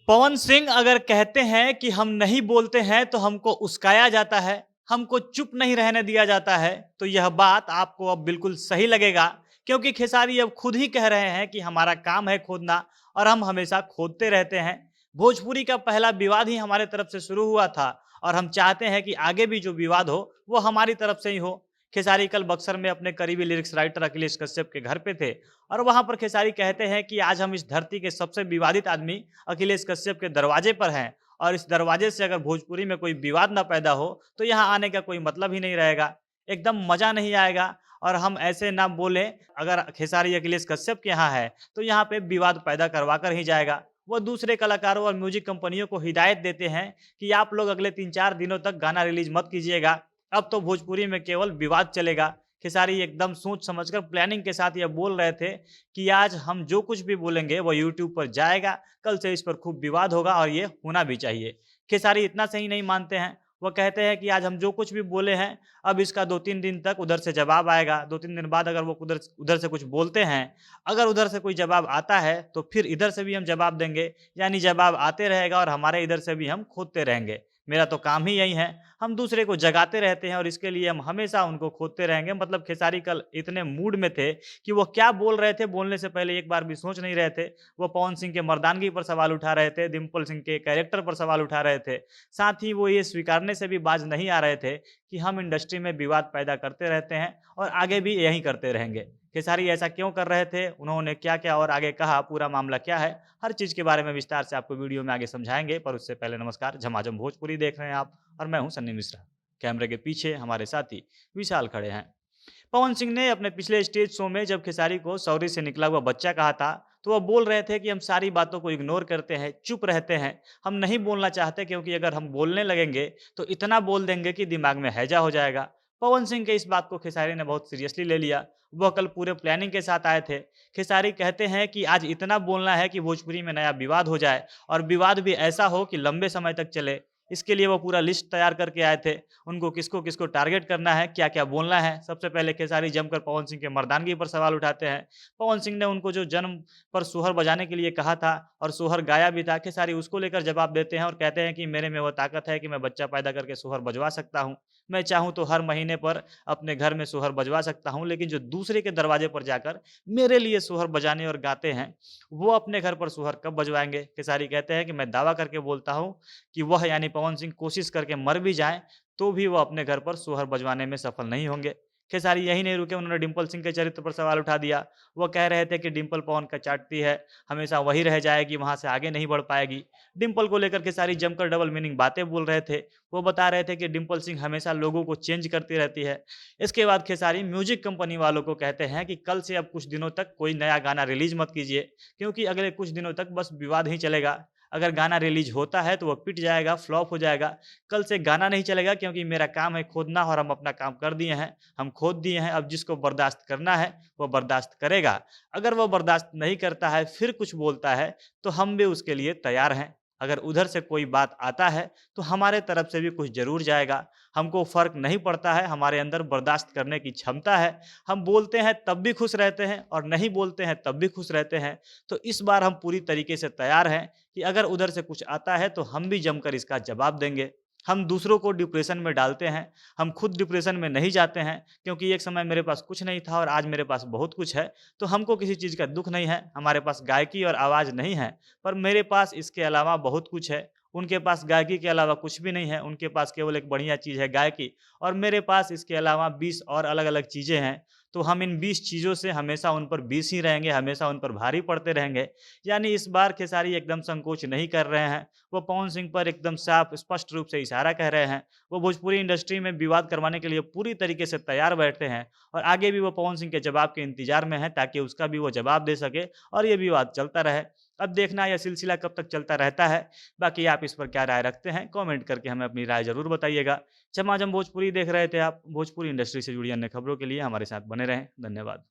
पवन सिंह अगर कहते हैं कि हम नहीं बोलते हैं तो हमको उस्काया जाता है, हमको चुप नहीं रहने दिया जाता है, तो यह बात आपको अब बिल्कुल सही लगेगा क्योंकि खेसारी अब खुद ही कह रहे हैं कि हमारा काम है खोदना और हम हमेशा खोदते रहते हैं। भोजपुरी का पहला विवाद ही हमारे तरफ से शुरू हुआ था और हम चाहते हैं कि आगे भी जो विवाद हो, वो हमारी तरफ से ही हो। खेसारी कल बक्सर में अपने करीबी लिरिक्स राइटर अखिलेश कश्यप के घर पे थे और वहां पर खेसारी कहते हैं कि आज हम इस धरती के सबसे विवादित आदमी अखिलेश कश्यप के दरवाजे पर हैं और इस दरवाजे से अगर भोजपुरी में कोई विवाद ना पैदा हो तो यहाँ आने का कोई मतलब ही नहीं रहेगा, एकदम मजा नहीं आएगा। और हम ऐसे ना बोलें, अगर खेसारी अखिलेश कश्यप के यहाँ है तो यहाँ पे विवाद पैदा करवा कर ही जाएगा। वो दूसरे कलाकारों और म्यूजिक कंपनियों को हिदायत देते हैं कि आप लोग अगले 3-4 दिनों तक गाना रिलीज मत कीजिएगा, अब तो भोजपुरी में केवल विवाद चलेगा। खेसारी एकदम सोच समझकर प्लानिंग के साथ ये बोल रहे थे कि आज हम जो कुछ भी बोलेंगे वो यूट्यूब पर जाएगा, कल से इस पर खूब विवाद होगा और ये होना भी चाहिए। खेसारी इतना सही नहीं मानते हैं, वो कहते हैं कि आज हम जो कुछ भी बोले हैं, अब इसका 2-3 दिन तक उधर से जवाब आएगा, 2-3 दिन बाद अगर वो उधर उधर से कुछ बोलते हैं, अगर उधर से कोई जवाब आता है तो फिर इधर से भी हम जवाब देंगे, यानी जवाब आते रहेगा और हमारे इधर से भी हम खोदते रहेंगे। मेरा तो काम ही यही है, हम दूसरे को जगाते रहते हैं और इसके लिए हम हमेशा उनको खोदते रहेंगे। मतलब खेसारी कल इतने मूड में थे कि वो क्या बोल रहे थे, बोलने से पहले एक बार भी सोच नहीं रहे थे। वो पवन सिंह के मर्दानगी पर सवाल उठा रहे थे, डिम्पल सिंह के कैरेक्टर पर सवाल उठा रहे थे। साथ ही वो ये स्वीकारने से भी बाज नहीं आ रहे थे कि हम इंडस्ट्री में विवाद पैदा करते रहते हैं और आगे भी यही करते रहेंगे। खेसारी ऐसा क्यों कर रहे थे, उन्होंने क्या-क्या और आगे कहा, पूरा मामला क्या है, हर चीज़ के बारे में विस्तार से आपको वीडियो में आगे समझाएँगे। पर उससे पहले नमस्कार, झमाझम भोजपुरी देख रहे हैं आप और मैं हूँ सन्नी मिश्रा। कैमरे के पीछे हमारे साथी विशाल खड़े हैं। पवन सिंह ने अपने पिछले स्टेज शो में जब खेसारी को सौरी से निकला हुआ बच्चा कहा था, तो वह बोल रहे थे कि हम सारी बातों को इग्नोर करते हैं, चुप रहते हैं, हम नहीं बोलना चाहते क्योंकि अगर हम बोलने लगेंगे तो इतना बोल देंगे कि दिमाग में हैजा हो जाएगा। पवन सिंह के इस बात को खेसारी ने बहुत सीरियसली ले लिया। वह कल पूरे प्लानिंग के साथ आए थे। खेसारी कहते हैं कि आज इतना बोलना है कि भोजपुरी में नया विवाद हो जाए और विवाद भी ऐसा हो कि लंबे समय तक चले। इसके लिए वो पूरा लिस्ट तैयार करके आए थे। उनको किसको-किसको टारगेट करना है, क्या-क्या बोलना है। सबसे पहले खेसारी जमकर पवन सिंह के मर्दानगी पर सवाल उठाते हैं। पवन सिंह ने उनको जो जन्म पर सोहर बजाने के लिए कहा था और सोहर गाया भी था, खेसारी उसको लेकर जवाब देते हैं और कहते हैं कि मेरे में वो ताकत है कि मैं बच्चा पैदा करके सोहर बजवा सकता हूँ। मैं चाहूँ तो हर महीने पर अपने घर में सोहर बजवा सकता हूँ, लेकिन जो दूसरे के दरवाजे पर जाकर मेरे लिए सोहर बजाने और गाते हैं, वो अपने घर पर सोहर कब बजवाएँगे? खेसारी कहते हैं कि मैं दावा करके बोलता हूँ कि वह यानी पवन सिंह कोशिश करके मर भी जाएँ, तो भी वो अपने घर पर सोहर बजवाने में सफल नहीं होंगे। खेसारी यहीं नहीं रुके, उन्होंने डिम्पल सिंह के चरित्र पर सवाल उठा दिया। वो कह रहे थे कि डिम्पल पवन का चाटती है, हमेशा वही रह जाएगी, वहाँ से आगे नहीं बढ़ पाएगी। डिम्पल को लेकर खेसारी जमकर डबल मीनिंग बातें बोल रहे थे। वो बता रहे थे कि डिम्पल सिंह हमेशा लोगों को चेंज करती रहती है। इसके बाद खेसारी म्यूजिक कंपनी वालों को कहते हैं कि कल से अब कुछ दिनों तक कोई नया गाना रिलीज़ मत कीजिए, क्योंकि अगले कुछ दिनों तक बस विवाद ही चलेगा। अगर गाना रिलीज़ होता है तो वो पिट जाएगा, फ्लॉप हो जाएगा। कल से गाना नहीं चलेगा क्योंकि मेरा काम है खोदना और हम अपना काम कर दिए हैं। हम खोद दिए हैं, अब जिसको बर्दाश्त करना है, वो बर्दाश्त करेगा। अगर वो बर्दाश्त नहीं करता है, फिर कुछ बोलता है, तो हम भी उसके लिए तैयार हैं। अगर उधर से कोई बात आता है, तो हमारे तरफ से भी कुछ ज़रूर जाएगा। हमको फ़र्क नहीं पड़ता है, हमारे अंदर बर्दाश्त करने की क्षमता है। हम बोलते हैं तब भी खुश रहते हैं और नहीं बोलते हैं तब भी खुश रहते हैं। तो इस बार हम पूरी तरीके से तैयार हैं कि अगर उधर से कुछ आता है तो हम भी जमकर इसका जवाब देंगे। हम दूसरों को डिप्रेशन में डालते हैं, हम खुद डिप्रेशन में नहीं जाते हैं क्योंकि एक समय मेरे पास कुछ नहीं था और आज मेरे पास बहुत कुछ है, तो हमको किसी चीज़ का दुःख नहीं है। हमारे पास गायकी और आवाज़ नहीं है, पर मेरे पास इसके अलावा बहुत कुछ है। उनके पास गायकी के अलावा कुछ भी नहीं है, उनके पास केवल एक बढ़िया चीज़ है गायकी और मेरे पास इसके अलावा 20 और अलग-अलग चीज़ें हैं। तो हम इन 20 चीज़ों से हमेशा उन पर 20 ही रहेंगे, हमेशा उन पर भारी पड़ते रहेंगे। यानी इस बार खेसारी एकदम संकोच नहीं कर रहे हैं। वो पवन सिंह पर एकदम साफ स्पष्ट रूप से इशारा कह रहे हैं। वो भोजपुरी इंडस्ट्री में विवाद करवाने के लिए पूरी तरीके से तैयार बैठे हैं और आगे भी वो पवन सिंह के जवाब के इंतज़ार में हैं ताकि उसका भी वो जवाब दे सके और ये विवाद चलता रहे। अब देखना यह सिलसिला कब तक चलता रहता है। बाकी आप इस पर क्या राय रखते हैं? कमेंट करके हमें अपनी राय ज़रूर बताइएगा। झमाझम भोजपुरी देख रहे थे आप। भोजपुरी इंडस्ट्री से जुड़ी अन्य खबरों के लिए हमारे साथ बने रहें। धन्यवाद।